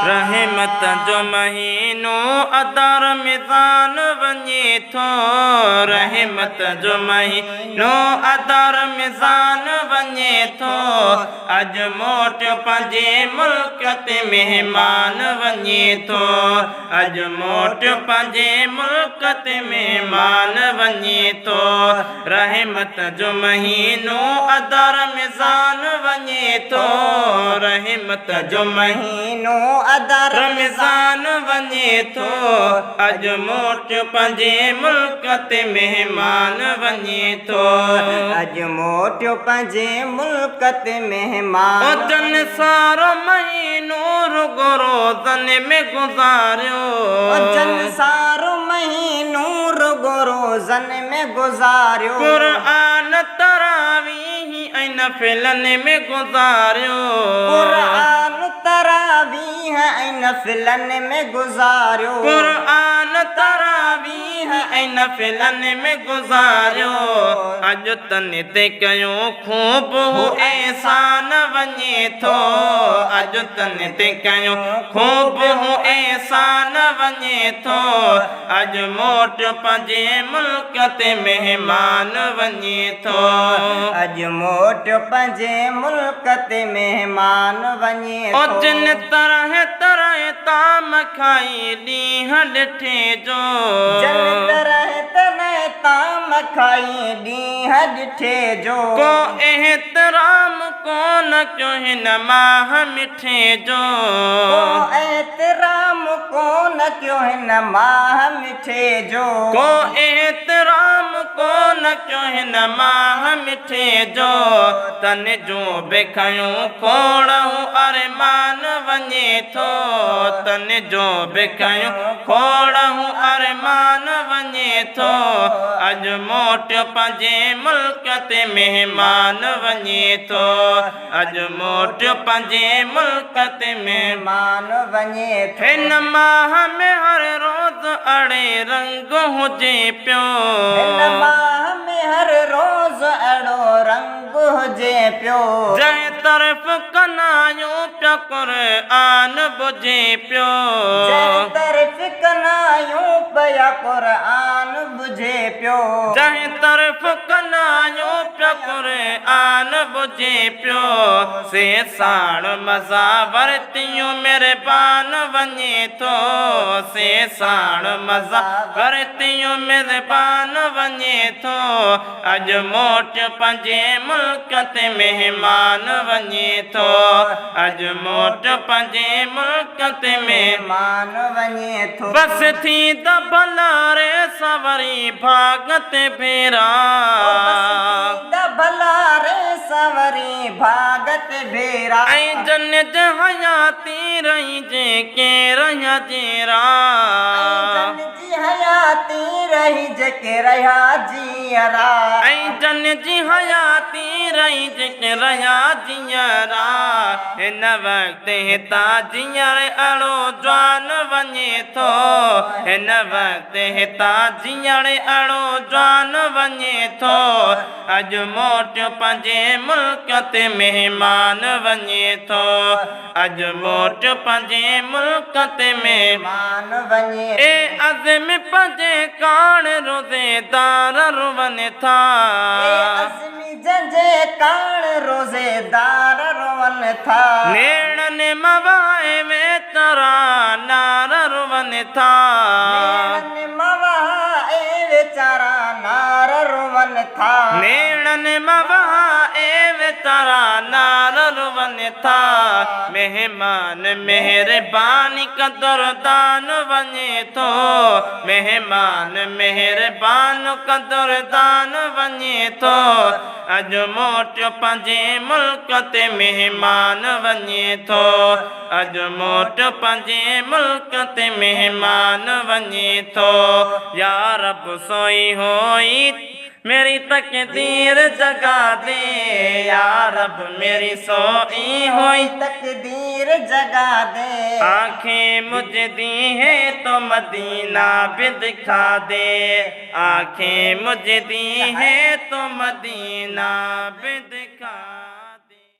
रहमत जो महीनो अदर मिज़ान वञे थो रहमत जो महीनो अदर मिज़ान वञे थो अॼु मोटियो पंहिंजे मुल्क ते महिमान वञे थो अॼु मोटियो पंहिंजे मुल्क ते महिमान वञे थो रहमत जो महीनो अदर मिज़ान वञे थो रहमत जो महीनो अदर रमज़ान वञे थो अॼु मोटियो पंहिंजे मुल्क ते महिमान वञे थो अॼु मोटियो पंहिंजे मुल्क ते महिमान जन सारो महीनो रुगो रोज़नि में गुज़ारियो जन सारो महीनो रुगो रोज़नि में गुज़ारियो क़ुरान तरावीह ऐं नफ़िलनि में गुज़ारियो क़ुरान तरावीह ऐं नफ़िलनि में गुज़ारियो क़ुरान तरावीह ऐं नफ़िलनि में गुज़ारियो अॼु तने ते कयो ख़ूब हो एहसान वञे थो अॼु तने ते कयो ख़ूब हो एहसान वञे थो अॼु मोटियो पंहिंजे मुल्क ते महिमान वञे थो अॼु मोटियो पंहिंजे मुल्क ते महिमान वञे थो जिन तरह तरह ताम खाई ॾींहं ॾिठे जो जिन तरह तरह ताम खाई ॾींहं ॾिठे जो को एहतराम कोन कयो हिन माह मिठे जो को एहतराम कोन कयो हिन माह मिठे जो को एहतराम कोन कयो हिन माह मिठे जो तन जो बेखयो खोड़ऊं अरमान वञे थो तन जो बेखयो खोड़ऊं अरमान वञे थो अॼु मोटियो पंहिंजे मुल्क ते महिमान वञे थो अॼु मोटियो पंहिंजे मुल्क ते महिमान वञे थो हिन माह में हर रोज़ अड़े रंग हुजे पियो हिन माह में हर रोज़ अहिड़ो रंग हुजे पियो जंहिं तरफ़ कनायूं पिया क़ुरान बुझे पियो जंहिं तरफ़ कनायूं पिया क़ुरान बुझे पियो जंहिं तरफ़ कनायूं पिया क़ुरान बुझे पियो से साण मज़ा वरतियूं महिरबान वञे थो से साण मज़ा वरतियूं महिरबान वञे थो अॼु मोटियो पंहिंजे मुल्क ते महिमान वञे थो अॼु मोटियो पंहिंजे मुल्क ते महिमान वञे थो बस थी त भला रे सवरी भाग ते भेरा भला रे सवरी भागत भेरा ऐं जन्नत हयाती रही जेके रहिया जेरा जी हयाती रही जेके रहिया जियरा ऐं जन्नत जी हयाती रही जेके रहिया जियरा हिन वक़्त हितां जीअर अड़ो जवान वञे थो हिन वक़्त हितां जीअर अड़ो जवान वञे थो अॼु मोटियो पंहिंजे मुल्क ते महिमान वञे थो अॼु मोटियो पंहिंजे मुल्क ते महिमान वञे ए अज़म पंहिंजे कान रोज़ेदार रुवनि था अज़मी जंहिंजे कान रोज़ेदार रुवनि था नेड़नि मवाए में तरा नार रुवनि था नेड़नि मवाए वेचारा नार रुवनि था नेड़नि मवाए वेचारा नार रुवनि था मेहमान मेहरबानी कदरदान वञे थो मेहमान मेहरबान कदरदान वञे थो अॼु मोटियो पंहिंजे मुल्क ते महिमान वञे थो अॼु मोटियो पंहिंजे मुल्क ते महिमान वञे थो या रब सोई होई मेरी तकदीर जगा दे या रब मेरी सोई हुई तकदीर जगा दे। आंखें मुझे दी है तो मदीना भी दिखा दे, आंखें मुझे दी है तो मदीना भी दिखा